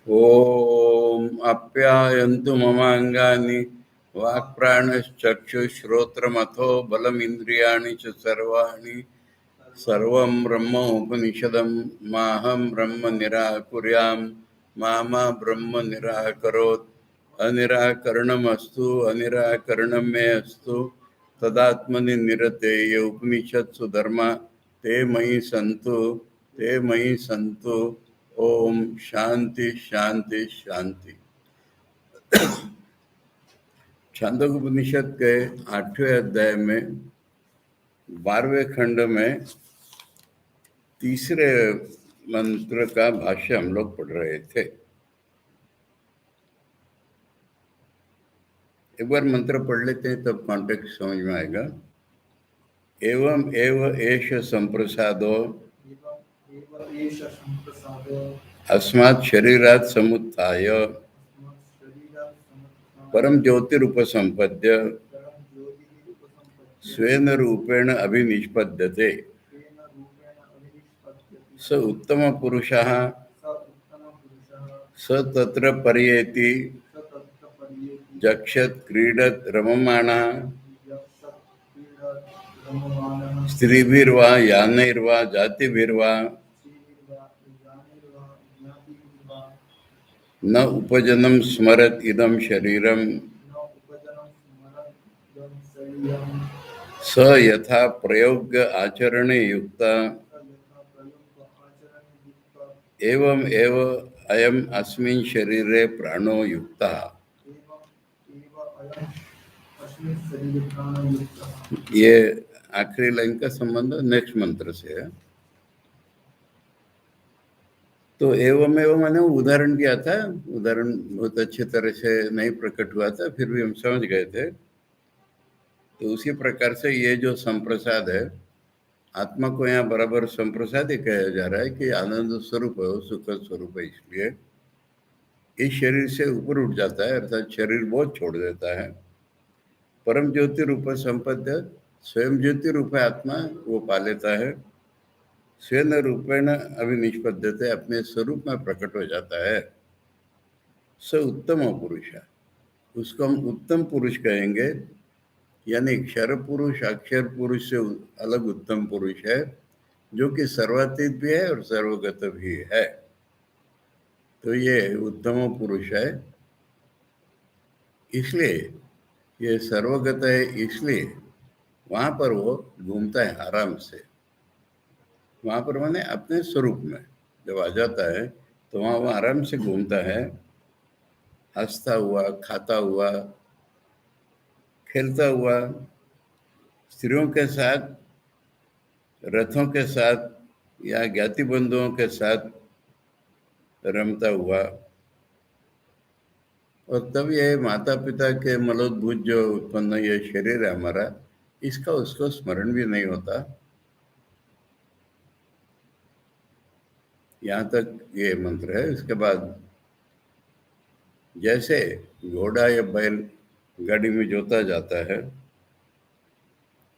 ओम आप्यायन्तु ममांगानि वाक्प्राणश्चक्षुश्रोत्रमथो बलमिन्द्रियाणि च सर्वाणि सर्वं ब्रह्म उपनिषदं माहं ब्रह्म निराकुर्यां मा ब्रह्म निराकरोत् अनिराकरणमस्तु अनिराकरणं मे अस्तु तदात्मनि निरतेय उपनिषत्सु धर्मा ते मयि सन्तु ओम शांति शांति शांति। छांदोग्योपनिषद के 8वें अध्याय में 12वें खंड में तीसरे मंत्र का भाष्य हम लोग पढ़ रहे थे। एक बार मंत्र पढ़ लेते हैं तब कॉन्टेक्स्ट समझ में आएगा। एवं एव एष संप्रसादो अस्मात् शरीरात् समुत्थाय परम ज्योतिरुपसंपद्य स्वेन रूपेण अभिनिष्पद्यते स उत्तम पुरुषः स तत्र पर्येति जक्षत् क्रीडत् रममाणः स्त्रीभिर्वा यानैर्वा जातिभिर्वा न उपजनं स्मरत् इदं शरीरं स यथा प्रयोग्य आचरणे युक्ता एवं एव अयम् अस्मिन् शरीरे प्राणो युक्तः। ये आखिरी लाइन का संबंध नेक्स्ट मंत्र से है। तो एवं एवं मैंने उदाहरण दिया था, उदाहरण बहुत अच्छी तरह से नहीं प्रकट हुआ था, फिर भी हम समझ गए थे। तो उसी प्रकार से ये जो संप्रसाद है, आत्मा को यहाँ बराबर संप्रसाद ही कहा जा रहा है कि आनंद स्वरूप है, सुख स्वरूप है। इसलिए इस शरीर से ऊपर उठ जाता है, अर्थात शरीर बहुत छोड़ देता है। परम ज्योति रूप संपद्य, स्वयं ज्योति रूप आत्मा वो पा लेता है। स्वेन रूपेण अभिनिष्पद्यते, अपने स्वरूप में प्रकट हो जाता है। स उत्तम पुरुष है, उसको हम उत्तम पुरुष कहेंगे, यानी क्षर पुरुष अक्षर पुरुष से अलग उत्तम पुरुष है, जो कि सर्वातीत भी है और सर्वगत भी है। तो ये उत्तम पुरुष है, इसलिए ये सर्वगत है, इसलिए वहाँ पर वो घूमता है आराम से। वहाँ पर माने अपने स्वरूप में जब आ जाता है तो वहाँ वो आराम से घूमता है, हंसता हुआ, खाता हुआ, खेलता हुआ, स्त्रियों के साथ, रथों के साथ या ज्ञाति बंधुओं के साथ रमता हुआ। और तब ये माता पिता के मलोद्भूत जो उत्पन्न ये शरीर है हमारा, इसका उसको स्मरण भी नहीं होता। यहाँ तक ये मंत्र है। इसके बाद जैसे घोड़ा या बैल गाड़ी में जोता जाता है,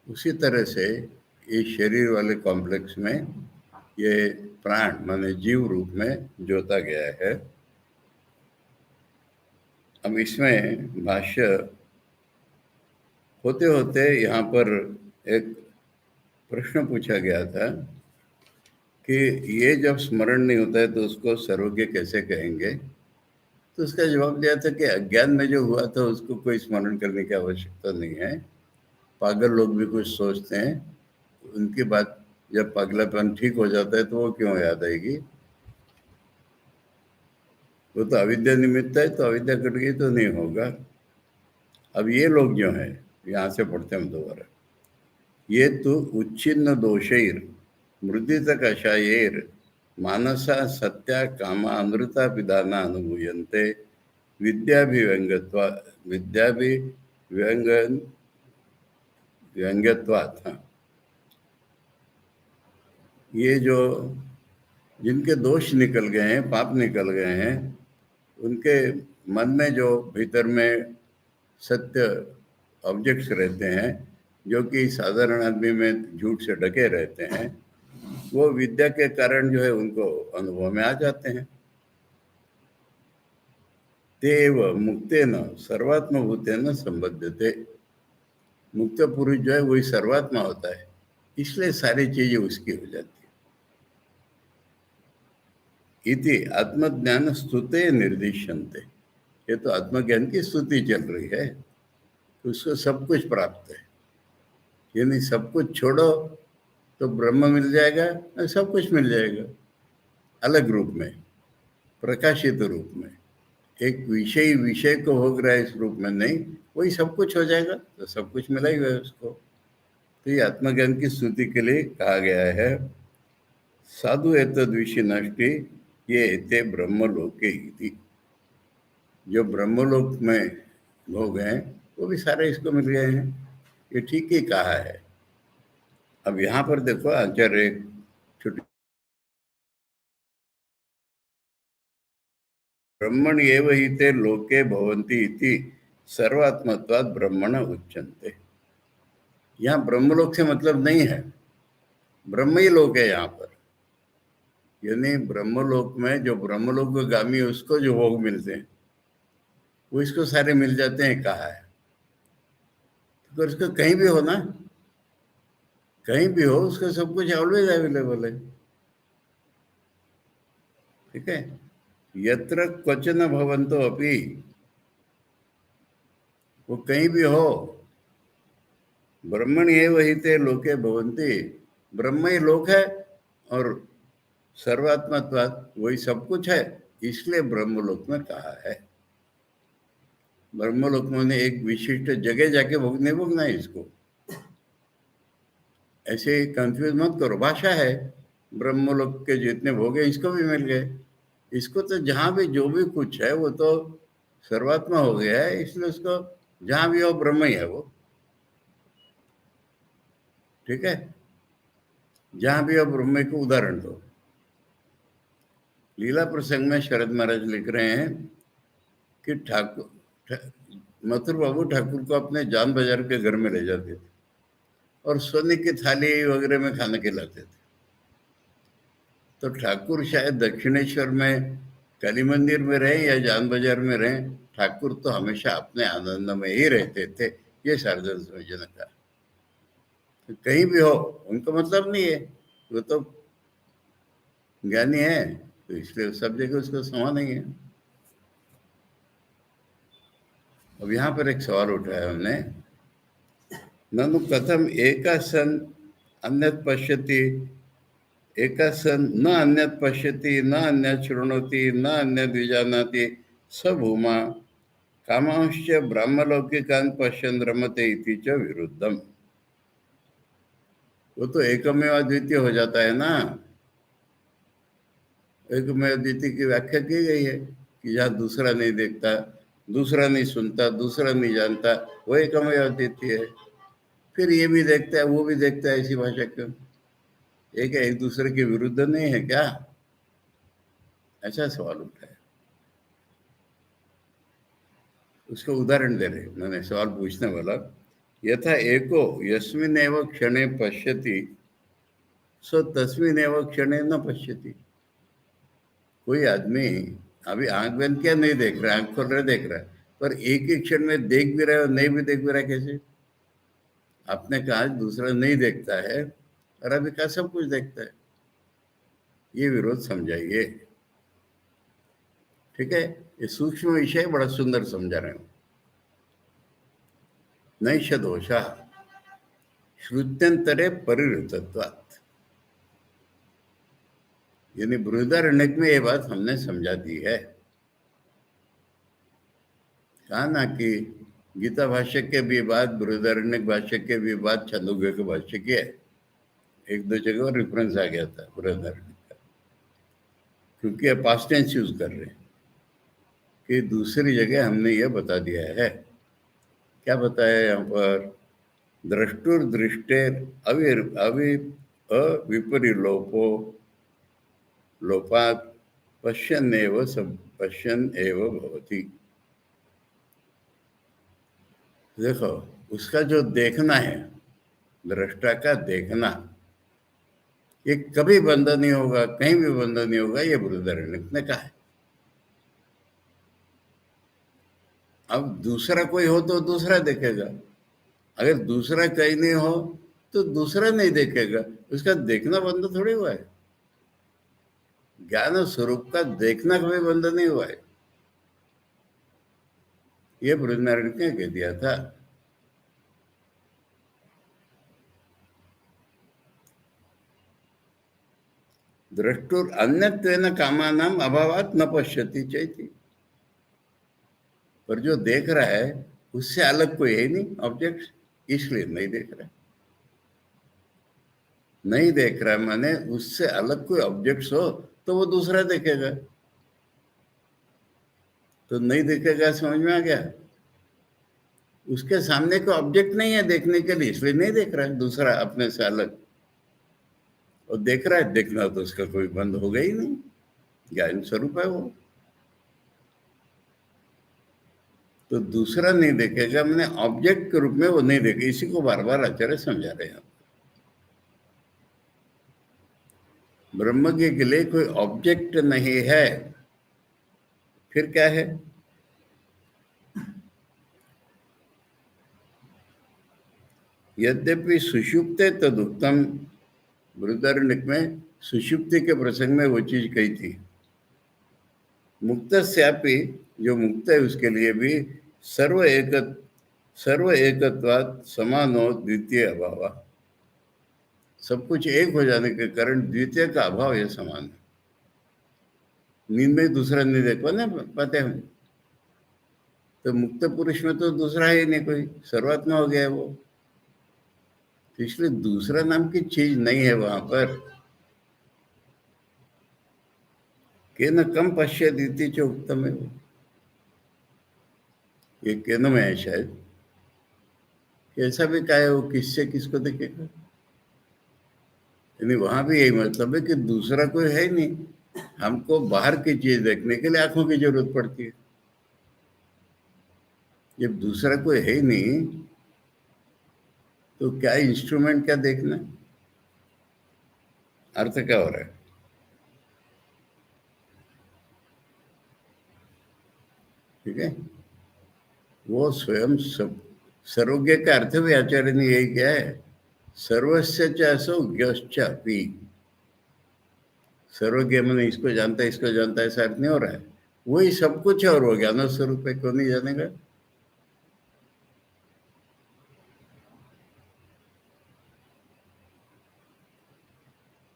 उसी तरह से इस शरीर वाले कॉम्प्लेक्स में ये प्राण माने जीव रूप में जोता गया है। अब इसमें भाष्य होते होते यहाँ पर एक प्रश्न पूछा गया था कि ये जब स्मरण नहीं होता है तो उसको सर्वज्ञ कैसे कहेंगे। तो उसका जवाब दिया था कि अज्ञान में जो हुआ था उसको कोई स्मरण करने की आवश्यकता नहीं है। पागल लोग भी कुछ सोचते हैं, उनकी बात जब पागलापन ठीक हो जाता है तो वो क्यों याद आएगी। वो तो अविद्या निमित्त है, तो अविद्या कट गई तो नहीं होगा। अब ये लोग जो हैं, यहाँ से पढ़ते हैं हम दोबारा, ये तो उच्छिन्न दोषैर मृदित कषायैर मानसा सत्या कामा अमृता पिदाना अनुभूयन्ते व्यंग्यत्वात्। ये जो जिनके दोष निकल गए हैं, पाप निकल गए हैं, उनके मन में जो भीतर में सत्य ऑब्जेक्ट्स रहते हैं, जो कि साधारण आदमी में झूठ से ढके रहते हैं, वो विद्या के कारण जो है उनको अनुभव में आ जाते हैं। तेव मुक्तेन सर्वात्मभूतेन संबद्धते। मुक्त पुरुष जो है वही सर्वात्मा होता है, इसलिए सारी चीजें उसकी हो जाती है। इति आत्मज्ञान स्तुते निर्दिश्यन्ते। ये तो आत्मज्ञान की स्तुति चल रही है, उसको सब कुछ प्राप्त है। यानी सब कुछ छोड़ो तो ब्रह्म मिल जाएगा और सब कुछ मिल जाएगा, अलग रूप में, प्रकाशित रूप में। एक विषय विषय को भोग रहा है इस रूप में नहीं, वही सब कुछ हो जाएगा, तो सब कुछ मिला ही हुआ है उसको। तो ये आत्मज्ञान की स्तुति के लिए कहा गया है। साधु एतद्विषि नष्टि ये एते ब्रह्मलोके इति। जो ब्रह्मलोक में भोग हैं वो भी सारे इसको मिल गए हैं, ये ठीक ही कहा है। अब यहाँ पर देखो आचार्य एक छोटी, ब्रह्मण एव हि ते लोके भवन्ति इति सर्वात्मत्वात् ब्रह्मण उच्यन्ते। यहाँ ब्रह्मलोक से मतलब नहीं है, ब्रह्म ही लोक है यहाँ पर। यानी ब्रह्मलोक में जो ब्रह्मलोक गामी है उसको जो भोग मिलते हैं वो इसको सारे मिल जाते हैं, कहा है। तो उसको कहीं भी हो ना, कहीं भी हो, उसका सब कुछ ऑलवेज अवेलेबल है। ठीक है, यत्र क्वचन भवंतो अपि, वो कहीं भी हो, ब्रह्मण एव हि ते लोके भवन्ति, ब्रह्म ही लोक है और सर्वात्मत्वात् वही सब कुछ है, इसलिए ब्रह्मलोक में कहा है। ब्रह्मलोक में एक विशिष्ट जगह जाके भोग नहीं भोगना है इसको, ऐसे कंफ्यूज मत करो। भाषा है, ब्रह्मलोक के जितने भोग है इसको भी मिल गए, इसको तो जहां भी जो भी कुछ है वो तो सर्वात्मा हो गया है, इसलिए उसको जहां भी हो ब्रह्म ही है वो। ठीक है, जहां भी हो ब्रह्म को उदाहरण दो। लीला प्रसंग में शरद महाराज लिख रहे हैं कि मथुर बाबू ठाकुर को अपने जान बाजार के घर में ले जाते थे और सोने की थाली वगैरह में खाना खिलाते थे। तो ठाकुर शायद दक्षिणेश्वर में काली मंदिर में रहे या जान बाजार में रहे, ठाकुर तो हमेशा अपने आनंद में ही रहते थे, ये सार्वजनिक समझने का। तो कहीं भी हो उनको मतलब नहीं है, वो तो ज्ञानी है, तो इसलिए सब जगह उसको समा नहीं है। अब यहाँ पर एक सवाल उठाया हमने, ननु कथम एका सन अन्यत पश्यति, एका सन न अन्यत पश्यति न अन्यत शृणोति न अन्यत विजानाति स भूमा कामांश्च ब्रह्मलौकिकान् पश्यन् रमते इति च विरुद्धम। वो तो एकमेव अद्वितीय हो जाता है ना। एकमेव अद्वितीय की व्याख्या की गई है कि जहाँ दूसरा नहीं देखता, दूसरा नहीं सुनता, दूसरा नहीं जानता, वो एकमेव अद्वितीय है। फिर ये भी देखता है वो भी देखता है, ऐसी भाषा क्यों? एक एक दूसरे के विरुद्ध नहीं है क्या? ऐसा सवाल उठा है। उसको उदाहरण दे रहे, मैंने सवाल पूछने वाला, यथा एको यस्मिनेव क्षणे पश्यति सो तस्मिनेव क्षणे न पश्यति। कोई आदमी अभी आंख बंद किया नहीं देख रहा, आंख खोल रहा देख रहा है, पर एक ही क्षण में देख भी रहा है और नहीं भी देख भी रहा है। कैसे? आपने कहा दूसरा नहीं देखता है और अभी कहा सब कुछ देखता है, ये विरोध समझाइए। ठीक है, ये सूक्ष्म विषय बड़ा सुंदर समझा रहे हो। नैष दोषा श्रुत्यंतरे परिवृतत्वात्, यानी बृहदारण्यक में ये बात हमने समझा दी है। कहा ना कि गीता भाष्य के भी बात, बृहदारण्यक भाष्य के भी बात, छंदोग्य के भाष्य की है। एक दो जगह रेफरेंस आ गया था बृहदारण्यक का, क्योंकि अब पास्ट टेंस यूज कर रहे हैं कि दूसरी जगह हमने यह बता दिया है। क्या बताया यहाँ पर? द्रष्टुर्दृष्टेर अविपरिलोपो लोपात पश्यन् एव सब पश्यन् एव भवति। देखो, उसका जो देखना है, दृष्टा का देखना, ये कभी बंद नहीं होगा, कहीं भी बंद नहीं होगा, ये बृहदारण्यक ने कहा है। अब दूसरा कोई हो तो दूसरा देखेगा, अगर दूसरा कहीं नहीं हो तो दूसरा नहीं देखेगा, उसका देखना बंद थोड़ी हुआ है। ज्ञान स्वरूप का देखना कभी बंद नहीं हुआ है। ये बृहदारण्यक ने कह दिया था। द्रष्टुर अन्यत्वेन कामानाम अभावात न पश्यति चैति। पर जो देख रहा है उससे अलग कोई है नहीं ऑब्जेक्ट, इसलिए नहीं देख रहा है। नहीं देख रहा है माने उससे अलग कोई ऑब्जेक्ट्स हो तो वो दूसरा देखेगा, तो नहीं देखेगा, समझ में आ गया। उसके सामने कोई ऑब्जेक्ट नहीं है देखने के लिए, इसलिए नहीं देख रहा है दूसरा अपने से अलग। और देख रहा है, देखना तो उसका कोई बंद होगा ही नहीं, ज्ञान स्वरूप है वो। तो दूसरा नहीं देखेगा मैंने ऑब्जेक्ट के रूप में वो नहीं देखे, इसी को बार बार आचार्य समझा रहे हैं। ब्रह्म के लिए कोई ऑब्जेक्ट नहीं है, फिर क्या है? यद्यपि सुषुप्ते तदुक्तम, बृहदारण्यक में सुषुप्ति के प्रसंग में वो चीज कही थी। मुक्त स्यापी, जो मुक्त है उसके लिए भी सर्व एकत्वात् समानो द्वितीय अभाव, सब कुछ एक हो जाने के कारण द्वितीय का अभाव है, समान है। नींद में दूसरा नहीं देख पाते हम, तो मुक्त पुरुष में तो दूसरा ही नहीं कोई, सर्वात्मा हो गया है वो, तो इसलिए दूसरा नाम की चीज नहीं है वहां पर। के न कम पश्यति च उत्तम है वो, ये केन में है शायद, कैसा भी कहे वो किससे किसको देखेगा। यानी वहां भी यही मतलब है कि दूसरा कोई है ही नहीं, हमको बाहर की चीज देखने के लिए आंखों की जरूरत पड़ती है। जब दूसरा कोई है ही नहीं तो क्या इंस्ट्रूमेंट, क्या देखना, अर्थ क्या हो रहा है? ठीक है, वो स्वयं सब सर्वज्ञ का अर्थ भी आचार्य ने यही किया है, सर्वस्य चासो ज्ञश्चापि। सर्वज्ञ मैंने इसको जानता है इसको जानता है, ऐसा अर्थ नहीं हो रहा है, वही सब कुछ है और वो ज्ञान स्वरूप है, क्यों नहीं जानेगा।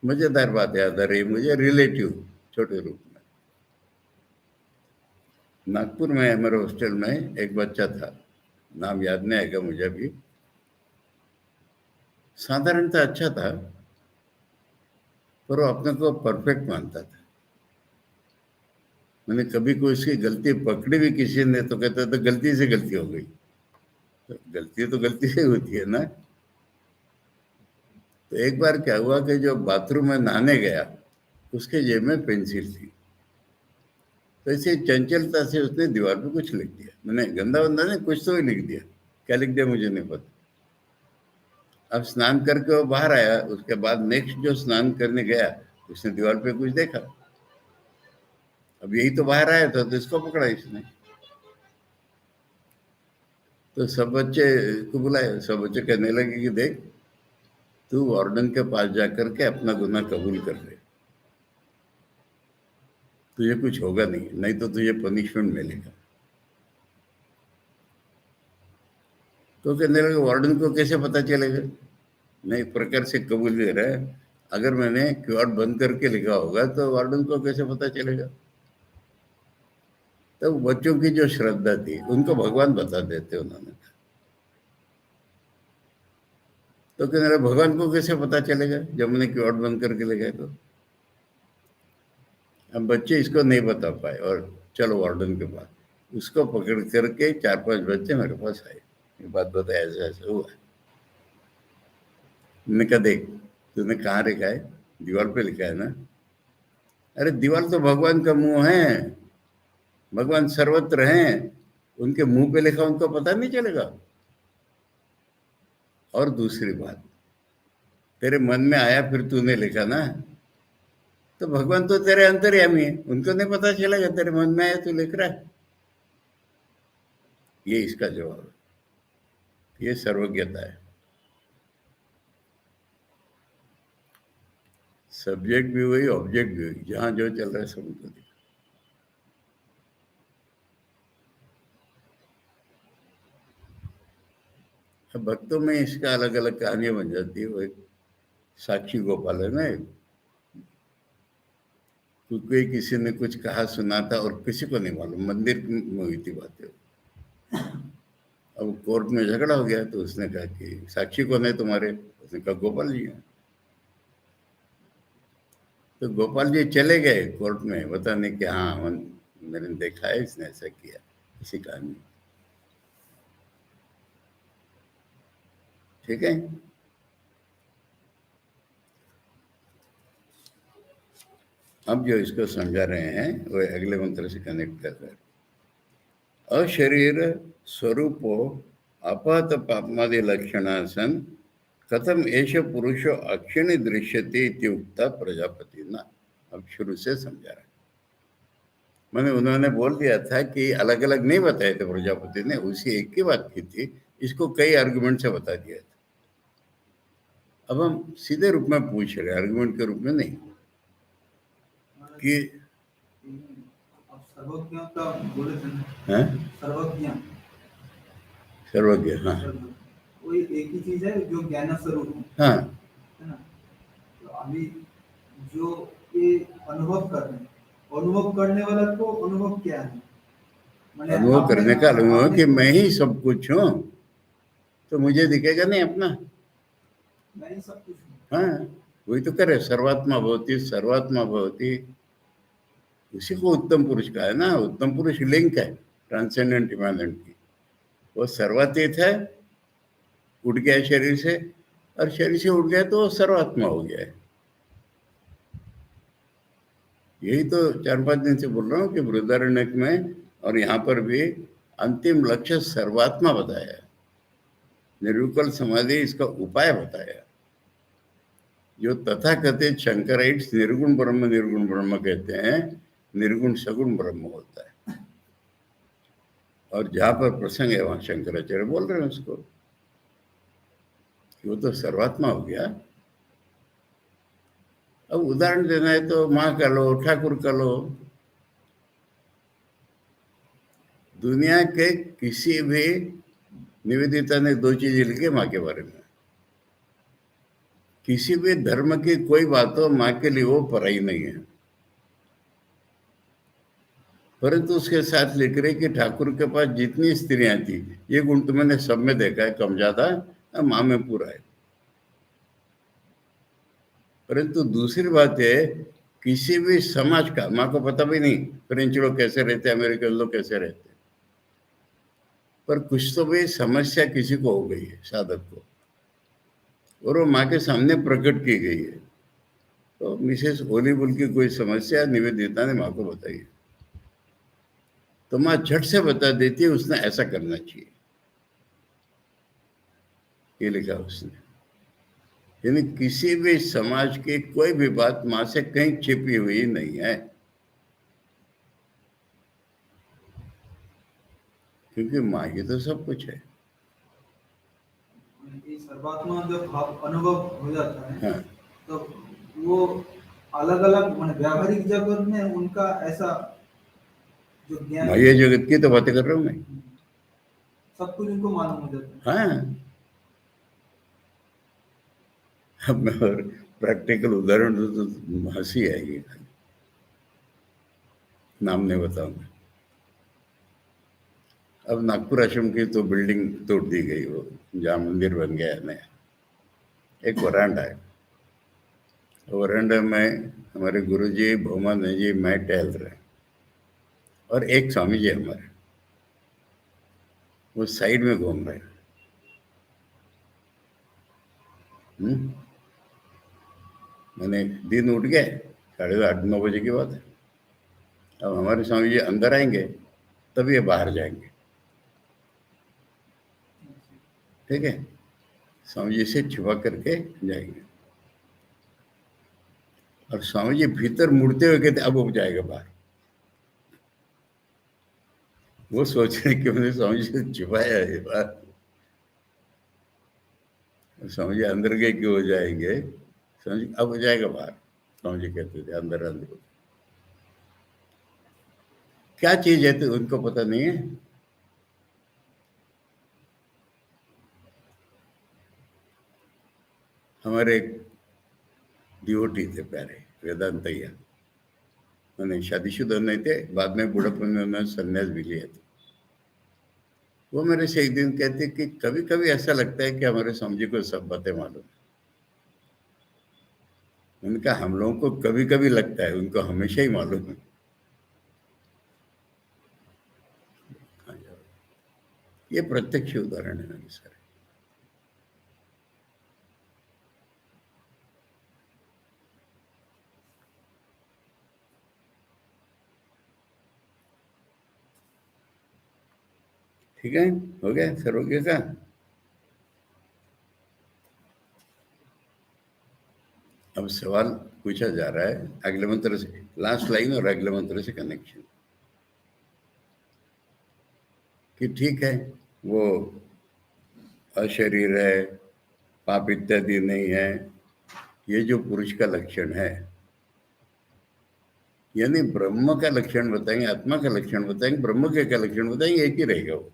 मजेदार बात याद आ रही है मुझे, रिलेटिव छोटे रूप में। नागपुर में हमारे हॉस्टल में एक बच्चा था, नाम याद नहीं आएगा मुझे अभी, साधारणतः अच्छा था पर वो अपने को परफेक्ट मानता था। मैंने कभी कोई उसकी गलती पकड़ी भी किसी ने तो कहता था गलती से गलती हो गई, तो गलती तो गलती से होती है ना। तो एक बार क्या हुआ कि जो बाथरूम में नहाने गया, उसके जेब में पेंसिल थी, तो ऐसे चंचलता से उसने दीवार पे कुछ लिख दिया। मैंने गंदा बंदा ने कुछ तो ही लिख दिया, क्या लिख दिया मुझे नहीं पता। अब स्नान करके वो बाहर आया, उसके बाद नेक्स्ट जो स्नान करने गया उसने दीवार पे कुछ देखा, अब यही तो बाहर आया था तो इसको पकड़ा इसने। तो सब बच्चे को बुलाए, सब बच्चे कहने लगे कि देख, तू वार्डन के पास जाकर के अपना गुनाह कबूल कर ले, तुझे कुछ होगा नहीं, नहीं तो तुझे पनिशमेंट मिलेगा। तो कहने लगे वार्डन को कैसे पता चलेगा? नहीं, प्रकार से कबूल दे रहा है, अगर मैंने क्यूआर बंद करके लिखा होगा तो वार्डन को कैसे पता चलेगा? तो बच्चों की जो श्रद्धा थी उनको भगवान बता देते उन्होंने। तो कहने लगे भगवान को कैसे पता चलेगा जब मैंने क्यूआर बंद करके लिखा है तो? अब बच्चे इसको नहीं बता पाए और चलो वार्डन के पास, उसको पकड़ करके 4-5 बच्चे मेरे पास आए, ये बात बताया ऐसा ऐसा हुआ है। मैंने कहा देख, तूने कहाँ लिखा है? दीवार पे लिखा है ना। अरे दीवार तो भगवान का मुंह है, भगवान सर्वत्र हैं, उनके मुंह पे लिखा उनको पता नहीं चलेगा? और दूसरी बात, तेरे मन में आया फिर तूने लिखा ना, तो भगवान तो तेरे अंतर्यामी है, उनको नहीं पता चलेगा तेरे मन में आया तू लिख रहा है? ये इसका जवाब है, ये सर्वज्ञता है। सब्जेक्ट भी वही, ऑब्जेक्ट भी वही, जहां जो चल रहा है सब उनको दिखा। अब भक्तों में इसका अलग अलग कहानियां बन जाती है। वो एक साक्षी गोपाल है ना, कोई किसी ने कुछ कहा सुना था और किसी को नहीं मालूम, मंदिर में हुई थी बातें। अब कोर्ट में झगड़ा हो गया तो उसने कहा कि साक्षी कौन है तुम्हारे, उसने कहा गोपाल जी हैं। तो गोपाल जी चले गए कोर्ट में बताने कि हाँ मैंने देखा है, इसने ऐसा किया, इसी कहानी। ठीक है। अब जो इसको समझा रहे हैं वो अगले मंत्र से कनेक्ट कर रहे हैं। अशरीर स्वरूपो आपात पापमादि लक्षणा सन कथम एष पुरुषो अक्षिणी दृश्यते इति उक्ता प्रजापति ना। अब शुरू से समझा रहे हैं। मैंने उन्होंने बोल दिया था कि अलग अलग नहीं बताए थे प्रजापति ने, उसी एक की बात की थी, इसको कई आर्गुमेंट से बता दिया था। अब हम सीधे रूप में पूछ रहे हैं, आर्गुमेंट के रूप में नहीं कि सर्वज्ञ का बोले थे ना, हैं सर्वज्ञ सर्वज्ञ, हाँ वही एक ही चीज है जो ज्ञान स्वरूप हाँ है ना। तो अभी जो ये अनुभव कर रहे हैं, अनुभव करने वाला को अनुभव क्या है, मैंने अनुभव आपने करने का अनुभव है कि आपने मैं ही सब कुछ हूँ, तो मुझे दिखेगा नहीं अपना। मैं ही सब कुछ हूँ। हाँ, वही तो करे, सर्वात्मा भवती सर्वात्मा भवती, उसी को उत्तम पुरुष का है ना। उत्तम पुरुष लिंक है ट्रांसेंडेंट इमानेंट की। वो सर्वातीत है, उठ गया शरीर से, और शरीर से उठ गया तो वो सर्वात्मा हो गया है। यही तो 4-5 दिन से बोल रहा हूँ कि बृहदारण्यक में और यहाँ पर भी अंतिम लक्ष्य सर्वात्मा बताया है। निर्विकल्प समाधि इसका उपाय बताया। जो तथाकथित शंकराइट्स निर्गुण ब्रह्म कहते हैं, निर्गुण सगुण ब्रह्म होता है। और जहां पर प्रसंग है वहां शंकराचार्य बोल रहे हैं उसको कि वो तो सर्वात्मा हो गया। अब उदाहरण देना है तो माँ का लो, ठाकुर का लो, दुनिया के किसी भी निवेदिता ने 2 चीजें लिखी माँ के बारे में। किसी भी धर्म की कोई बात हो, माँ के लिए वो पराई नहीं है। परंतु उसके साथ लिख रहे कि ठाकुर के पास जितनी स्त्रियां थी, ये गुण तो मैंने सब में देखा है, कम ज्यादा माँ में पूरा है। परंतु दूसरी बात है, किसी भी समाज का माँ को पता भी नहीं फ्रेंच लोग कैसे रहते, अमेरिकन लोग कैसे रहते, पर कुछ तो भी समस्या किसी को हो गई है साधक को, और वो माँ के सामने प्रकट की गई है। तो मिसेस ओलीबुल की कोई समस्या निवेदिता ने माँ को बताई, तो माँ झट से बता देती है उसने ऐसा करना चाहिए। ये लिखा उसने। यानी किसी भी समाज की कोई भी बात माँ से कहीं छिपी हुई नहीं है, क्योंकि माँ ही तो सब कुछ है। ये सर्वात्मा जब भाव अनुभव हो जाता है हाँ, तो वो अलग अलग मान व्यावहारिक जगत में उनका ऐसा जो ज्ञान माया जगत की तो बातें कर रहा हूँ मैं। सब कुछ उनको मालूम हो जाता है। हाँ, अब मैं और प्रैक्टिकल उदाहरण दूं तो हंसी आएगी, नाम नहीं बताऊंगा। अब नागपुर आश्रम की तो बिल्डिंग तोड़ दी गई, वो जहाँ मंदिर बन गया है नया, एक वरांडा है। वरांडा में हमारे गुरुजी भोमानंद जी मैं टहल रहे हैं, और एक स्वामी जी हमारे वो साइड में घूम रहे हैं। मैंने दिन उठ गए, 8:30-9 बजे की बात है। अब हमारे स्वामी जी अंदर आएंगे तब ये बाहर जाएंगे, ठीक है। स्वामी जी से छुपा करके जाएंगे, और स्वामी जी भीतर मुड़ते हुए कहते अब वो जाएगा बाहर। वो सोच रहे कि मैंने स्वामी जी से छुपाया है ये बात। स्वामी जी अंदर गए कि हो जाएंगे, स्वामी जी अब हो जाएगा बाहर, स्वामी जी कहते थे अंदर अंदर। क्या चीज है तो उनको पता नहीं है। हमारे एक डिवोटी थे प्यारे, वेदांतैया, उन्हें शादीशुदा नहीं थे, बाद में बुढ़ापन में उन्होंने संन्यास भी लिया था। वो मेरे से एक दिन कहते कि कभी कभी ऐसा लगता है कि हमारे स्वामी जी को सब बातें मालूम है। उनका हम लोगों को कभी कभी लगता है, उनको हमेशा ही मालूम है। ये प्रत्यक्ष उदाहरण है मेरे सारे। ठीक है, हो गया सर, हो गया क्या? अब सवाल पूछा जा रहा है अगले मंत्र से, लास्ट लाइन और अगले मंत्र से कनेक्शन, कि ठीक है वो अशरीर है, पाप इत्यादि नहीं है, ये जो पुरुष का लक्षण है, यानी ब्रह्म का लक्षण बताएंगे, आत्मा का लक्षण बताएंगे, ब्रह्म के क्या लक्षण बताएंगे, एक ही रहेगा वो।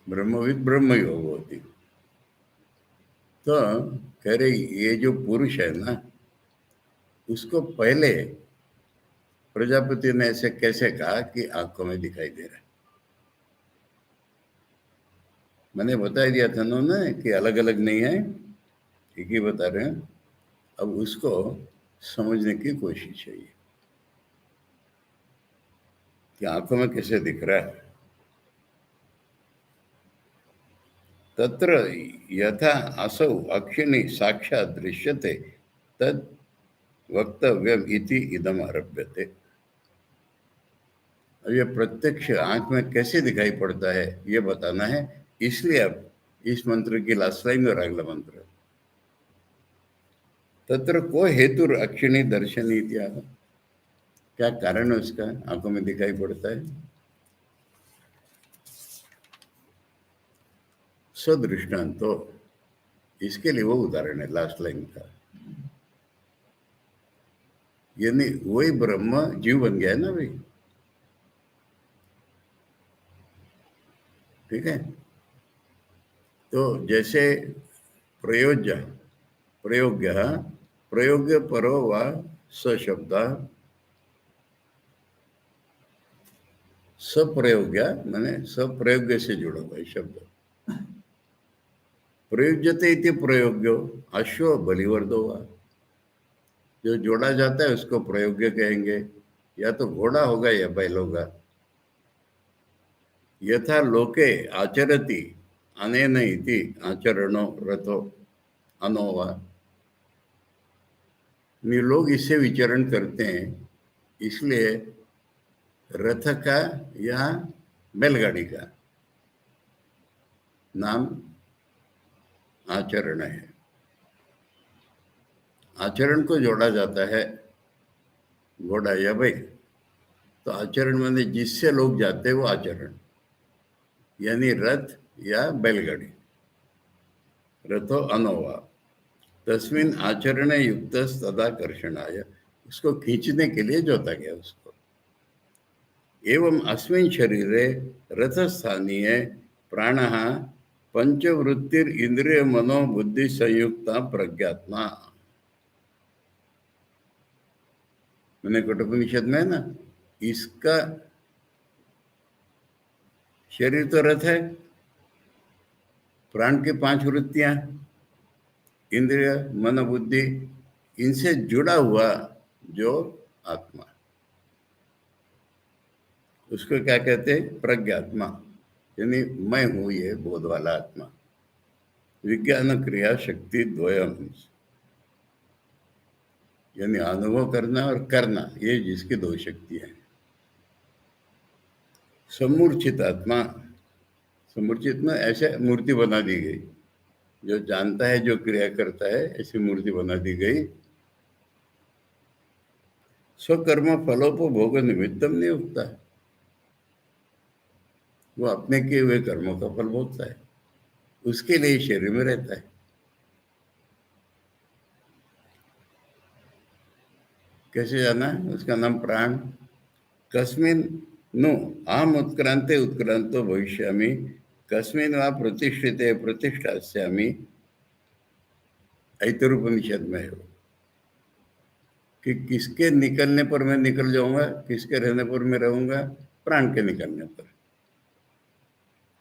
ब्रह्मविद ब्रह्म ही होती। तो कह रहे ये जो पुरुष है ना, उसको पहले प्रजापति ने ऐसे कैसे कहा कि आंखों में दिखाई दे रहा है। मैंने बता दिया था उन्होंने कि अलग अलग नहीं है, एक ही बता रहे हैं। अब उसको समझने की कोशिश चाहिए कि आंखों में कैसे दिख रहा है। तत्र यथा असौ अक्षिणी साक्षात दृश्यते तद वक्तव्यम इति इदम आरभ्यते। अब ये प्रत्यक्ष आंख में कैसे दिखाई पड़ता है ये बताना है, इसलिए अब इस मंत्र की लास्ट लाइन और अगला मंत्र, तत्र को हेतु अक्षिणी दर्शन इत्यादि, क्या कारण है उसका आंखों में दिखाई पड़ता है? सदृष्टांत, तो इसके लिए वो उदाहरण है लास्ट लाइन का, यानी वही ब्रह्म जीव बन गया है ना भाई। ठीक है, तो जैसे प्रयोज्य प्रयोग्य प्रयोग्य परो व सशब्द, सप्रयोग्य माने सप्रयोग्य से जुड़ा हुआ है शब्द। प्रयुज्यते इति प्रयोग्यो अश्व बलिवर्धो वा, जो जोड़ा जाता है उसको प्रयोग्य कहेंगे, या तो घोड़ा होगा या बैल होगा। यथा लोके आचरति अनेन इति आचरणो रथो अनोवा, लोग इससे विचरण करते हैं, इसलिए रथ का या बैलगाड़ी का नाम आचरण है। आचरण को जोड़ा जाता है घोड़ा या बैल, तो आचरण माने जिससे लोग जाते हैं वो आचरण, यानी रथ या बैलगाड़ी। रथो अनोवा तस्मिन आचरण युक्त तदाकर्षणाय, उसको खींचने के लिए जोता गया उसको। एवं अस्मिन् शरीरे रथस्थानीय प्राणः पंचवृत्तिर इंद्रिय मनो बुद्धि संयुक्ता प्रज्ञात्मा, मैंने कठोपनिषद में है ना, इसका शरीर तो रथ है, प्राण की 5 वृत्तियां, इंद्रिय मन बुद्धि, इनसे जुड़ा हुआ जो आत्मा, उसको क्या कहते हैं? प्रज्ञात्मा, यानी मैं हूं ये बोध वाला आत्मा। विज्ञान क्रिया शक्ति द्वयम, यानी अनुभव करना और करना, ये जिसकी 2 शक्तियां हैं। समूर्छित आत्मा, समूर्छित में ऐसे मूर्ति बना दी गई, जो जानता है जो क्रिया करता है, ऐसी मूर्ति बना दी गई। स्वकर्म फलोपभोग निमित्तम नहीं उगता है, वो अपने किए हुए कर्मों का फल भोगता है, उसके लिए शरीर में रहता है। कैसे जाना है? उसका नाम प्राण। कस्मिन नु अहम उत्क्रांते उत्क्रांतो भविष्यामि, कस्मिन वा प्रतिष्ठिते प्रतिष्ठास्यामि, ऐतरोपनिषद में है वो, कि किसके निकलने पर मैं निकल जाऊंगा, किसके रहने पर मैं रहूंगा, प्राण के निकलने पर।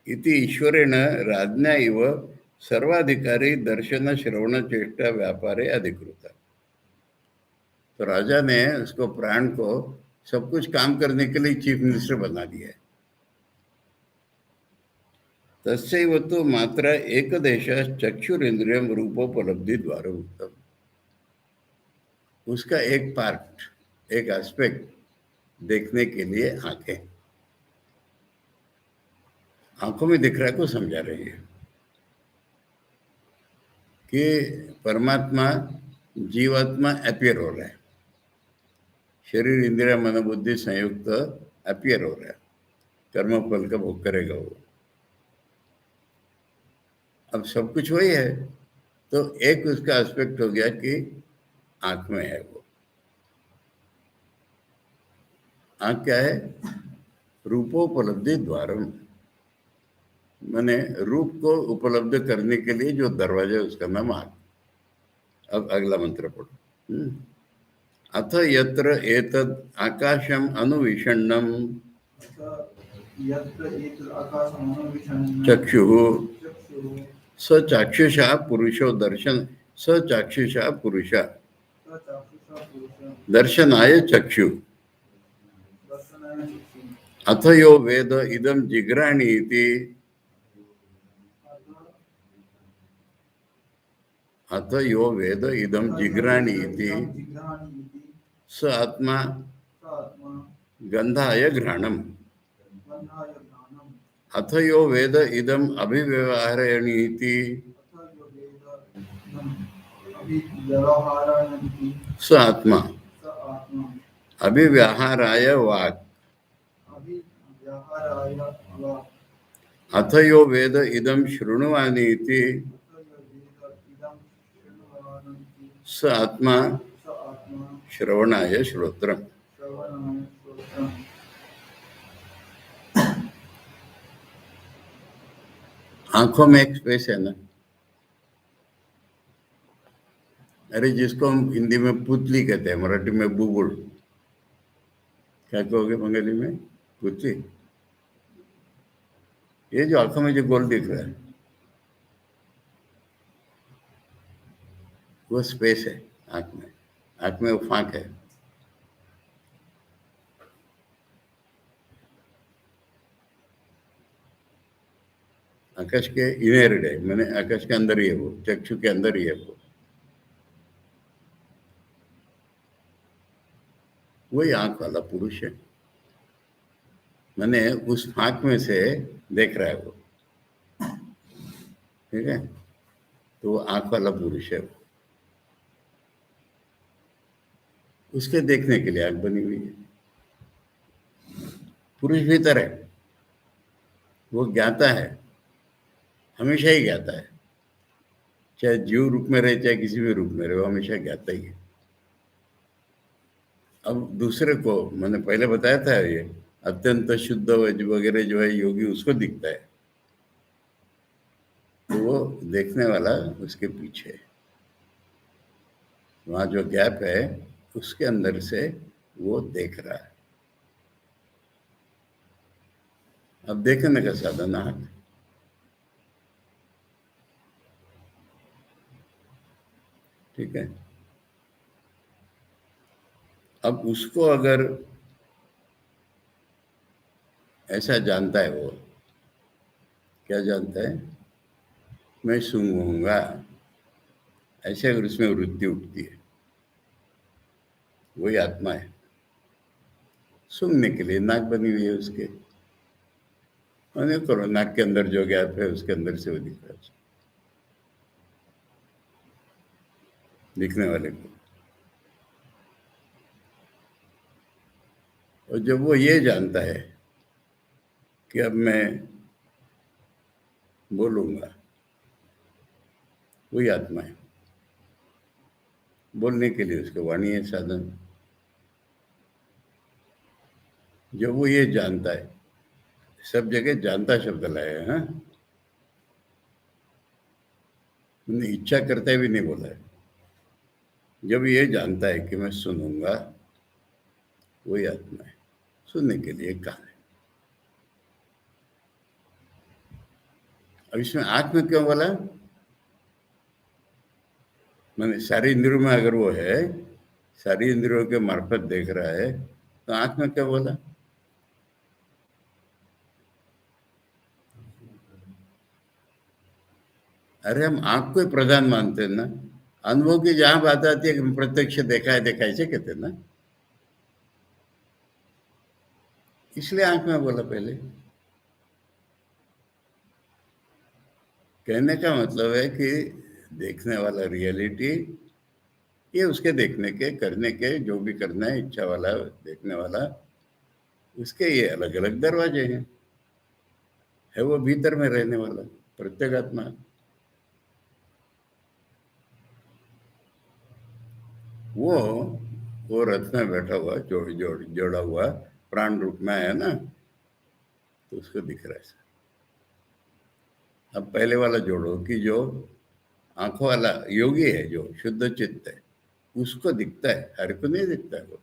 इति ईश्वरेण राज्ञा इव सर्वाधिकारी दर्शन श्रवण चेष्टा व्यापारे अधिकृता। तो राजा ने उसको प्राण को सब कुछ काम करने के लिए चीफ मिनिस्टर बना दिया है। तस्यैव तो मात्र एक देश चक्षुरेन्द्रियम रूपोपलब्धि द्वारा उत्तम। उसका एक पार्ट, एक एस्पेक्ट देखने के लिए आंखें, आंखों में दिख रहा को समझा रही है कि परमात्मा जीवात्मा अपीयर हो रहा है, शरीर इंद्रिया मनोबुद्धि संयुक्त अपीयर हो रहा है, कर्म फल का भोग करेगा वो। अब सब कुछ वही है, तो एक उसका एस्पेक्ट हो गया कि आंख में है वो। आंख क्या है? रूपोपलब्धि द्वारम, माने रूप को उपलब्ध करने के लिए जो दरवाजा है उसका नाम आंख। अब अगला मंत्र पढ़ो। अथ यत्र एतद् आकाशम अनुविषण्णम चक्षुः स चाक्षुषा पुरुषो दर्शन, स चाक्षुषा पुरुष दर्शनाय चक्षु। अथ यो वेद इदं जिघ्राणि इति, अथ यो वेद इदं जिघ्राणि इति स आत्मा गंधाय घ्राणम। अथ यो वेद इदं अभिव्यवहारयणि इति स आत्मा अभिव्यवहाराय वाक्। अथ यो वेद इदं शृण्वानि इति स आत्मा श्रवणाय श्रोत्रम्। आंखों में एक स्पेस है ना, अरे जिसको हम हिंदी में पुतली कहते हैं, मराठी में बुबुल, क्या कहोगे बंगाली में? पुतली। ये जो आंखों में जो गोल दिख रहा है वो स्पेस है आंख में, आंख में वो फांक है। आकाश के इनहेरिड है, मैंने आकाश के अंदर ही है वो, चक्षु के अंदर ही है वो, वही आंख वाला पुरुष है। मैंने उस फांक में से देख रहा है वो, ठीक है, तो वो आंख वाला पुरुष है वो। उसके देखने के लिए आंख बनी हुई है। पुरुष भीतर है, वो ज्ञाता है, हमेशा ही ज्ञाता है, चाहे जीव रूप में रहे चाहे किसी भी रूप में रहे, वो हमेशा ज्ञाता ही है। अब दूसरे को मैंने पहले बताया था, ये अत्यंत शुद्ध वगैरह जो है योगी, उसको दिखता है, तो वो देखने वाला उसके पीछे है, वहाँ जो गैप है उसके अंदर से वो देख रहा है। अब देखने का साधन आंख, ठीक है। अब उसको अगर ऐसा जानता है, वो क्या जानता है? मैं सूंघूंगा, ऐसे अगर उसमें वृत्ति उठती है, वही आत्मा है। सूंघने के लिए नाक बनी हुई है उसके, मैंने करो नाक के अंदर जो गैप है उसके अंदर से वो दिख रहा है दिखने वाले को। और जब वो ये जानता है कि अब मैं बोलूंगा, वही आत्मा है। बोलने के लिए उसके वाणी है साधन। जब वो ये जानता है, सब जगह जानता शब्द लाया है, हाँ? मैंने इच्छा करता है भी नहीं बोला है। जब ये जानता है कि मैं सुनूंगा, वही आत्मा है। सुनने के लिए कहा है। अब इसमें आंख में क्यों बोला? मैंने सारी इंद्रियों में अगर वो है, सारी इंद्रियों के मार्फत देख रहा है, तो आंख में क्या बोला? अरे हम आंख को ही प्रधान मानते हैं ना। अनुभव की जहां बात आती है कि प्रत्यक्ष देखा है, देखा ऐसे कहते हैं ना, इसलिए आंख में बोला पहले। कहने का मतलब है कि देखने वाला रियलिटी, ये उसके देखने के, करने के, जो भी करना है, इच्छा वाला देखने वाला, उसके ये अलग अलग दरवाजे हैं। है वो भीतर में रहने वाला प्रत्येगात्मा। वो रथ में बैठा हुआ, जोड़ा हुआ प्राण रूप में है ना, तो उसको दिख रहा है। अब पहले वाला जोड़ो कि जो आंखों वाला योगी है, जो शुद्ध चित्त है, उसको दिखता है, हर को नहीं दिखता है वो।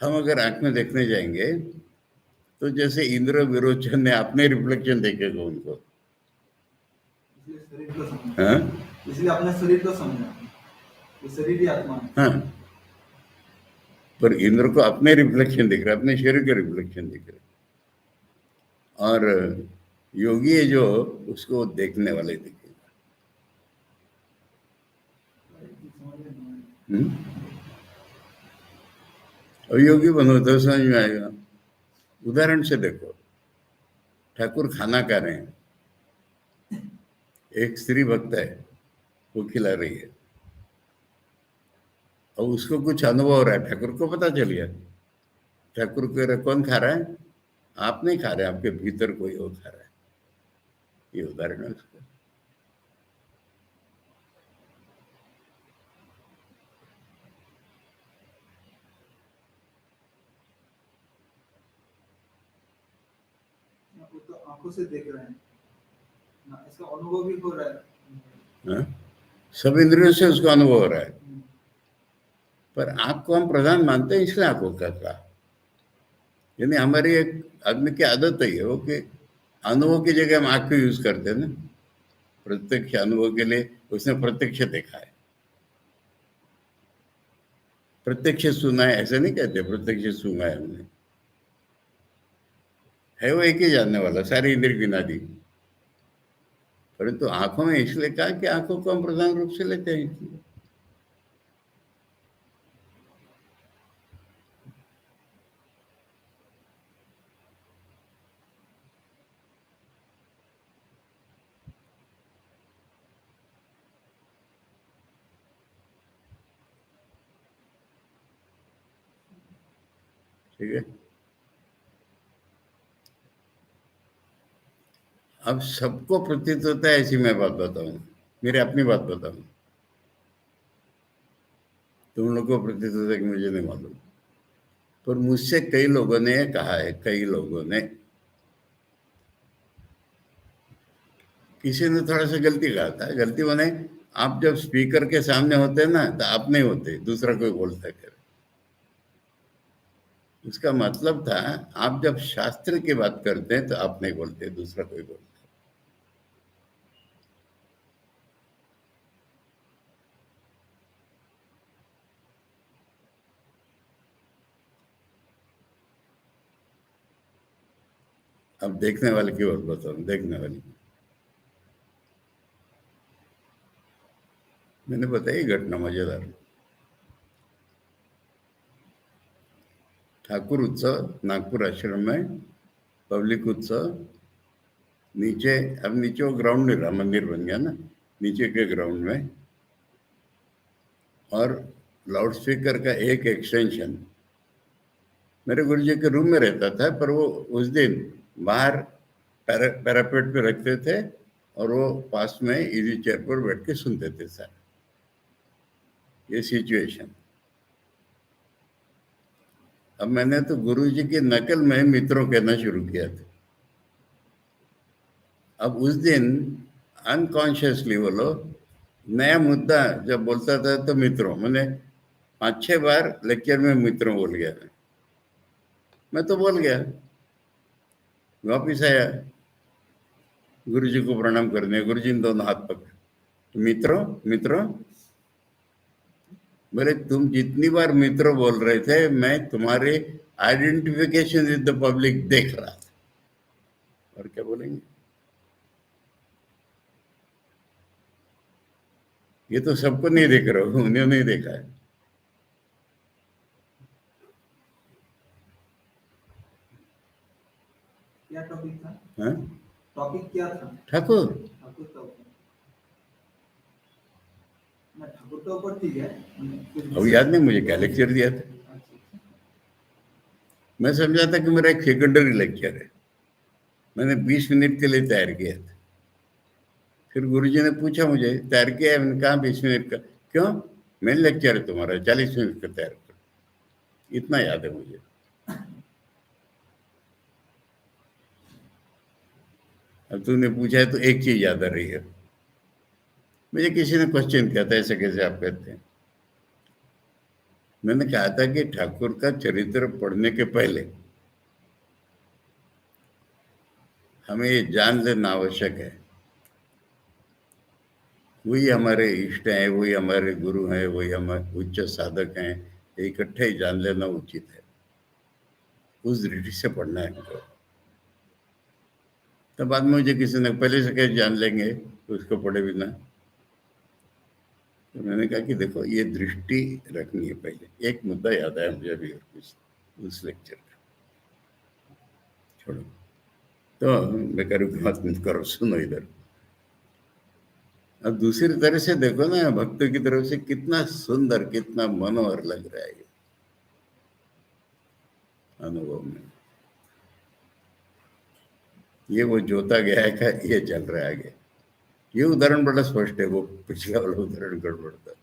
हम अगर आंख में देखने जाएंगे तो जैसे इंद्र विरोचन ने अपने रिफ्लेक्शन देखेगा उनको, इसलिए शरीर को समझा, हाँ इसलिए अपने शरीर को समझा, ये शरीर ही आत्मा है। हाँ। पर इंद्र को अपने रिफ्लेक्शन दिख रहा है, अपने शरीर के रिफ्लेक्शन दिख रहे, और योगी है जो, उसको देखने वाले दिखेगा। और योगी बनो तो समझ में आएगा। उदाहरण से देखो, ठाकुर खाना खा रहे हैं, एक स्त्री भक्त है, वो खिला रही है, और उसको कुछ अनुभव हो रहा है, ठाकुर को पता चल गया। ठाकुर कह रहे कौन खा रहा है? आप नहीं खा रहे, आपके भीतर कोई और खा रहा है। ये उदाहरण है उसका। वो तो आंखों से देख रहे हैं ना, इसका अनुभव भी हो रहा है। हाँ? सब इंद्रियों से उसको अनुभव हो रहा है, पर आंख को हम प्रधान मानते हैं, इसलिए आंखों का कहा। यानी हमारी एक आदमी की आदत है वो कि अनुभव की जगह हम आंख को यूज करते हैं ना। प्रत्यक्ष अनुभव के लिए उसने प्रत्यक्ष देखा है, प्रत्यक्ष सुना है, ऐसे नहीं कहते प्रत्यक्ष सुना है हमने। है वो एक ही जानने वाला, सारी इंद्रिय गिना दी। परंतु आंखों में इसलिए कहा कि आंखों को हम प्रधान रूप से लेते हैं इसलिए। ठीक है। अब सबको प्रतीत होता है ऐसी मैं बात बताऊं, मेरी अपनी बात बताऊं। तुम लोग को प्रतीत होता है कि मुझे नहीं मालूम, पर मुझसे कई लोगों ने कहा है, कई लोगों ने, किसी ने थोड़ा सा गलती कहा था। गलती माने, आप जब स्पीकर के सामने होते हैं ना, तो आप नहीं होते, दूसरा कोई बोलता है। उसका मतलब था, आप जब शास्त्र की बात करते हैं तो आप नहीं बोलते, दूसरा कोई बोलता है। अब देखने वाले की बात बताऊं, देखने वाली मैंने बताई घटना मजेदार। ठाकुर उत्सव नागपुर आश्रम में, पब्लिक उत्सव, नीचे, अब नीचे वो ग्राउंड नहीं रहा, मंदिर बन गया ना, नीचे के ग्राउंड में, और लाउड स्पीकर का एक एक्सटेंशन मेरे गुरुजी के रूम में रहता था, पर वो उस दिन बाहर पैरापेट पे रखते थे और वो पास में इजी चेयर पर बैठ के सुनते थे सर। ये सिचुएशन। अब मैंने तो गुरुजी की नकल में मित्रों कहना शुरू किया था। अब उस दिन अनकॉन्शियसली बोलो, नया मुद्दा जब बोलता था तो मित्रों, मैंने 5-6 बार लेक्चर में मित्रों बोल गया। मैं तो बोल गया, वापिस आया गुरुजी को प्रणाम करने, गुरुजी ने दोनों हाथ पकड़े, तो मित्रों मित्रों, बोले तुम जितनी बार मित्रों बोल रहे थे, मैं तुम्हारे आइडेंटिफिकेशन विद द पब्लिक देख रहा था। और क्या बोलेंगे? ये तो सबको नहीं देख रहा हूँ, उन्हें नहीं देखा है। क्या टॉपिक था? हाँ? टॉपिक क्या था? ठाकुर। ठाकुर का ऊपर। मैं ठाकुर का ऊपर ठीक है। अब याद नहीं मुझे क्या लेक्चर दिया था। मैं समझा था कि मेरा एक सेकेंडरी लेक्चर है। मैंने 20 मिनट के लिए तैयार किया था। फिर गुरुजी ने पूछा मुझे, तैयार किया है? मैंने कहा 20 मिनट का। क्यों? मेन लेक्चर है तुम्हारा, 40 मिनट का तैयार करो। इतना याद है मुझे। अब तूने पूछा है तो एक चीज याद आ रही है। मुझे किसी ने क्वेश्चन किया था, ऐसे कैसे आप कहते हैं? मैंने कहा था कि ठाकुर का चरित्र पढ़ने के पहले हमें ये जान लेना आवश्यक है, वही हमारे इष्ट हैं, वही हमारे गुरु हैं, वही हमारे उच्च साधक हैं, इकट्ठे ही जान लेना उचित है। उस दृष्टि से पढ़ना है हमको। तो बाद में मुझे किसी ने पहले से कैसे जान लेंगे तो उसको पढ़े बिना। तो मैंने कहा कि देखो, ये दृष्टि रखनी है पहले। एक मुद्दा याद आया मुझे अभी, और कुछ उस लेक्चर का छोड़ो, तो बेकार की बात मत करो, सुनो इधर। अब दूसरी तरह से देखो ना, भक्तों की तरफ से कितना सुंदर, कितना मनोहर लग रहा है ये अनुभव में। ये वो जोता गया है का ये चल रहा है आगे। ये उदाहरण बड़ा स्पष्ट है, वो पिछला वाला उदाहरण गड़बड़ था।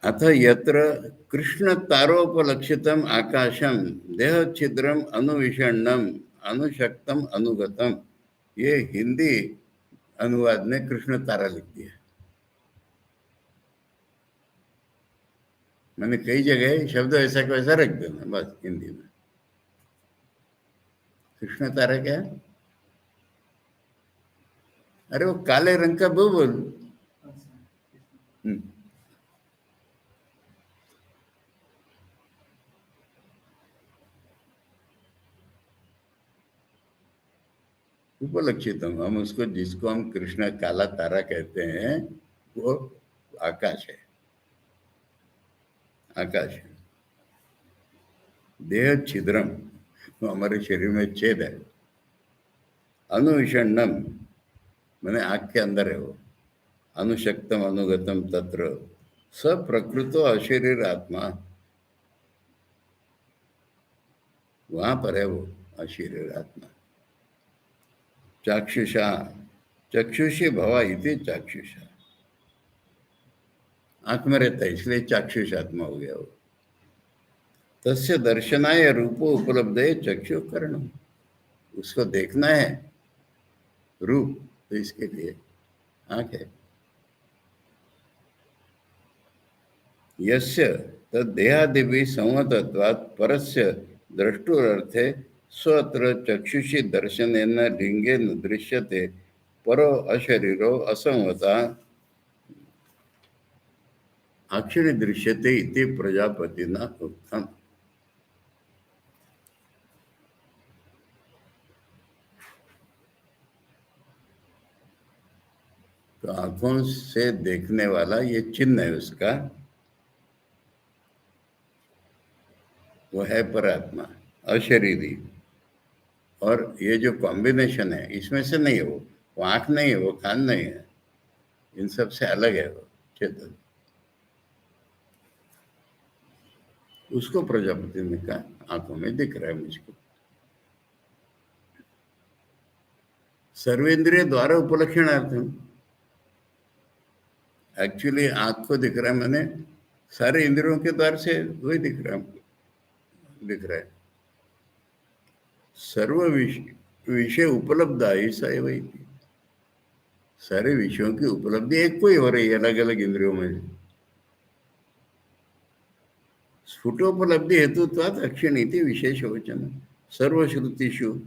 अथ यत्र कृष्ण तारोपलक्षितम आकाशम देह छिद्रम अनुविषण्णम अनुशक्तम अनुगतम, ये हिंदी अनुवाद में कृष्ण तारा लिख दिया। मैंने कई जगह शब्द ऐसा का वैसा रख देना बस हिंदी में। कृष्ण तारा क्या है? अरे वो काले रंग का बुलबुल। उपलक्षित हम उसको, जिसको हम कृष्ण काला तारा कहते हैं, वो आकाश है। आकाश है। देह छिद्रम, वो हमारे शरीर में छेद है। अनुविषण्णम, मैंने आँख के अंदर है वो। अनुशक्तम अनुगतम तत्र स प्रकृतो अशरीर आत्मा, वहां पर है वो अशरीर आत्मा। चाक्षुषा, चक्षुषी भवा इति चाक्षुषा, आंख में रहता है इसलिए चाक्षुष आत्मा हो गया वो। तस्य दर्शनाय रूपो उपलब्ध है चक्षु कर्ण, उसको देखना है रूप, तो इसके लिए आंख है। यस्य तद्देहादिभिः संहतत्वात् परस्य द्रष्टुरर्थे स्वत्र चक्षुषी दर्शनेन लिंगेन दृश्यते परो अशरीरो असंहता अक्षिणी दृश्यते इति प्रजापतिना उक्तम। तो आंखों से देखने वाला ये चिन्ह है उसका, वो है परात्मा अशरीरी। और ये जो कॉम्बिनेशन है इसमें से नहीं है वो आंख नहीं है, वो कान नहीं है, इन सब से अलग है वो चेतन। उसको प्रजापति ने कहा आंखों में दिख रहा है मुझको। सर्वेंद्रिय द्वारा उपलक्षणार्थम, एक्चुअली आंख को दिख रहा है, मैंने सारे इंद्रियों के द्वार से वही दिख रहा है, दिख रहा है। सर्व विषय उपलब्ध ऐसा है वही, सारे विषयों की उपलब्धि एक को ही हो रही है अलग अलग इंद्रियों में। स्फुटोपलब्धि हेतुत्वात् अक्षिणीति विशेष वचन सर्वश्रुतिषु,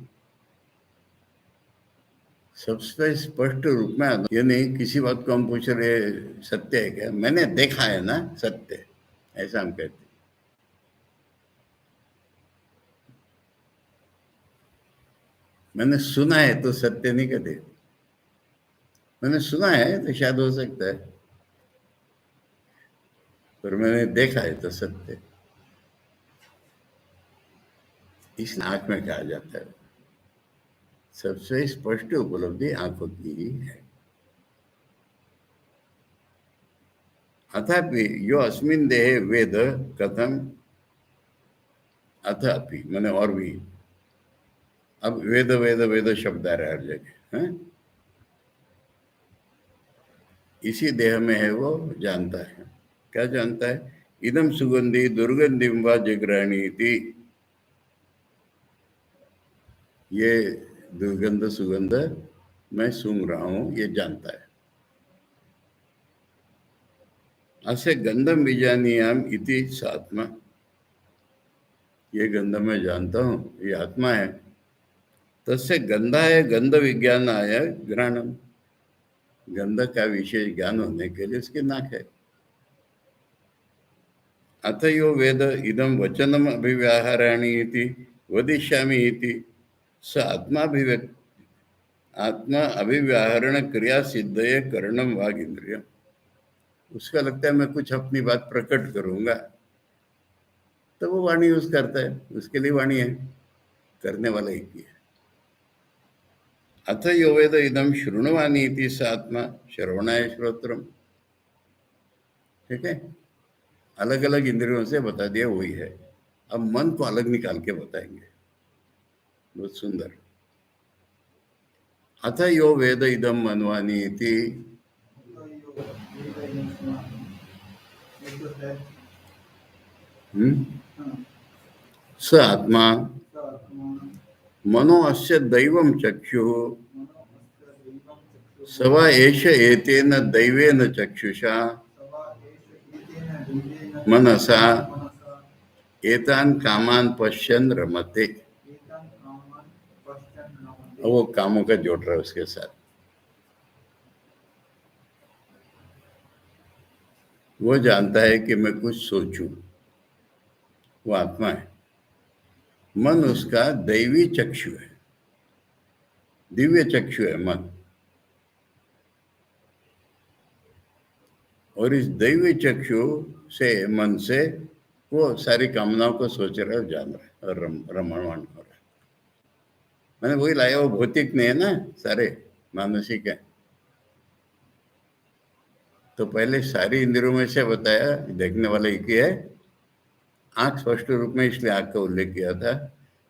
सबसे स्पष्ट रूप में। ये नहीं किसी बात को हम पूछ रहे सत्य है क्या, मैंने देखा है ना सत्य, ऐसा हम कहते। मैंने सुना है तो सत्य नहीं कहते, मैंने सुना है तो शायद हो सकता है, पर मैंने देखा है तो सत्य। इस आंख में कहा जाता है सबसे स्पष्ट उपलब्धि आंखों की ही है। अथापि यो अस्मिन् देहे वेद कथम, अथापि मैंने और भी, अब वेद वेद वेद शब्द आ रहा है हर जगह, हैं? इसी देह में है वो जानता है, क्या जानता है? इदम सुगंधि दुर्गंधिम व जिग्राणी थी, ये दुर्गंध सुगंध मैं सूंघ रहा हूं, ये जानता है। असे गंधम बीजानियाम इति सात्मा, ये गंध मैं जानता हूं, ये आत्मा है। तस्य गंधाय गंध विज्ञानाय घ्राणम, गंध का विशेष ज्ञान होने के लिए उसकी नाक है। अथ यो वेद इदम वचनम अभिव्याहराणि इति वदिष्यामि इति स आत्माभिव्यक्ति, आत्मा अभिव्याहरण क्रिया सिद्धये करणम वाग इंद्रियम, उसका लगता है मैं कुछ अपनी बात प्रकट करूंगा तो वो वाणी यूज करता है, उसके लिए वाणी है, करने वाला एक ही है। अथ यो वेद इदम शृणुवानी इति स आत्मा श्रवणाय श्रोत्रम, ठीक है, अलग अलग इंद्रियों से बता दिया वही है। अब मन को अलग निकाल के बताएंगे, बहुत सुंदर। अथ यो वेद इदम मनवानी इति, स आत्मा मनो अस्य दैवं चक्षुः स वा एष एतेन दैवेन चक्षुषा मनसा एतान कामान पश्यन् रमते, वो कामों का जोड़ रहा है उसके साथ। वो जानता है कि मैं कुछ सोचूं, वो आत्मा है। मन उसका दैवी चक्षु है, दिव्य चक्षु है मन, और इस दैवी चक्षु से मन से वो सारी कामनाओं को सोच रहा है, जान रहा है और रमणवान हो रहा है। मैंने वही लाया, वो भौतिक नहीं है ना, सारे मानसिक है। तो पहले सारी इंद्रियों में से बताया देखने वाला एक ही है, आंख स्पष्ट रूप में, इसलिए आंख का उल्लेख किया था।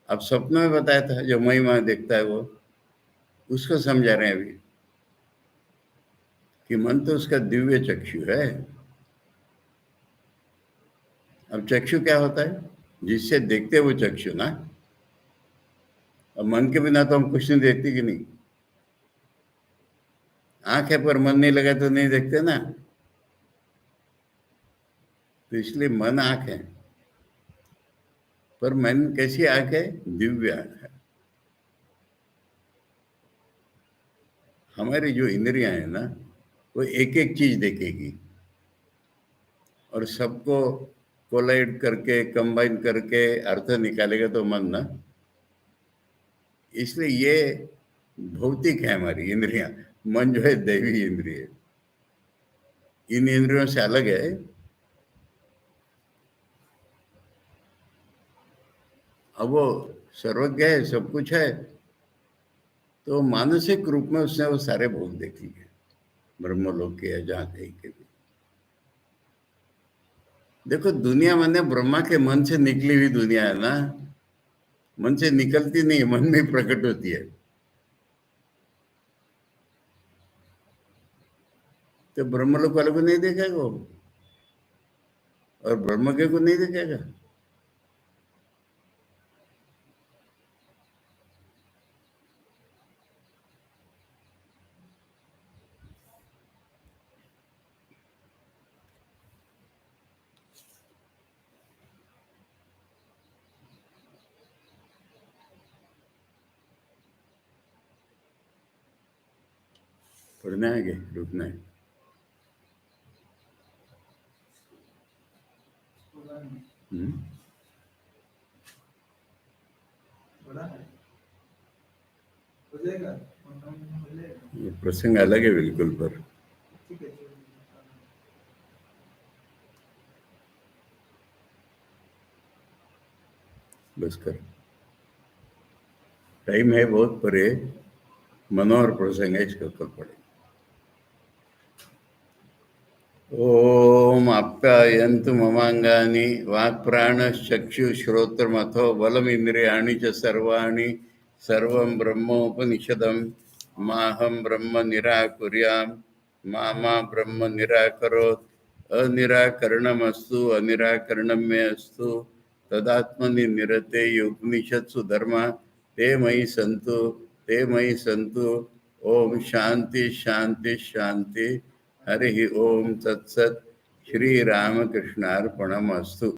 अब स्वप्न में बताया था जो महिमा देखता है वो, उसको समझा रहे हैं अभी कि मन तो उसका दिव्य चक्षु है। अब चक्षु क्या होता है? जिससे देखते वो चक्षु ना। अब मन के बिना तो हम कुछ नहीं देखते कि नहीं, आंख है पर मन नहीं लगा तो नहीं देखते ना, तो इसलिए मन आंख है, पर मन कैसी आंख है? दिव्य आंख है। हमारी जो इंद्रियां है ना, वो एक एक चीज देखेगी और सबको कोलाइड करके कंबाइन करके अर्थ निकालेगा तो मन ना। इसलिए ये भौतिक है हमारी इंद्रियां, मन जो है दैवी इंद्रिय, इन इंद्रियों से अलग है। अब वो सर्वज्ञ है, सब कुछ है, तो मानसिक रूप में उसने वो सारे भोग देख लिए, ब्रह्मलोक के या जहाँ कहीं के भी। देखो दुनिया माने ब्रह्मा के मन से निकली हुई दुनिया है ना, मन से निकलती नहीं, मन में प्रकट होती है। तो ब्रह्मलोक वाले को नहीं देखेगा वो, और ब्रह्म के को नहीं देखेगा। पढ़ना है आगे, रुकना है? पता नहीं, हम्म? बड़ा है, हो जाएगा, हो जाएगा। ये प्रसंग अलग है बिल्कुल, पर ठीक है, चलो। बस कर, टाइम है बहुत, पर ये मनोहर प्रसंग है, इसका कल पढ़े। ओम आप्यायन्तु ममांगानि वाक्प्राणश्चक्षुश्रोत्रमथो बलमिन्द्रियाणि च सर्वाणि सर्वं ब्रह्मोपनिषदं माहं ब्रह्म निराकुर्यां मा मा ब्रह्म निराकरोत् अनिराकरणमस्तु अनिराकरणं मे अस्तु तदात्मनि निरते ये उपनिषत्सु धर्मा ते मयि सन्तु ओम शांति शांति शांति। हरि ओम तत्सत। श्री रामकृष्णार्पणमस्तु।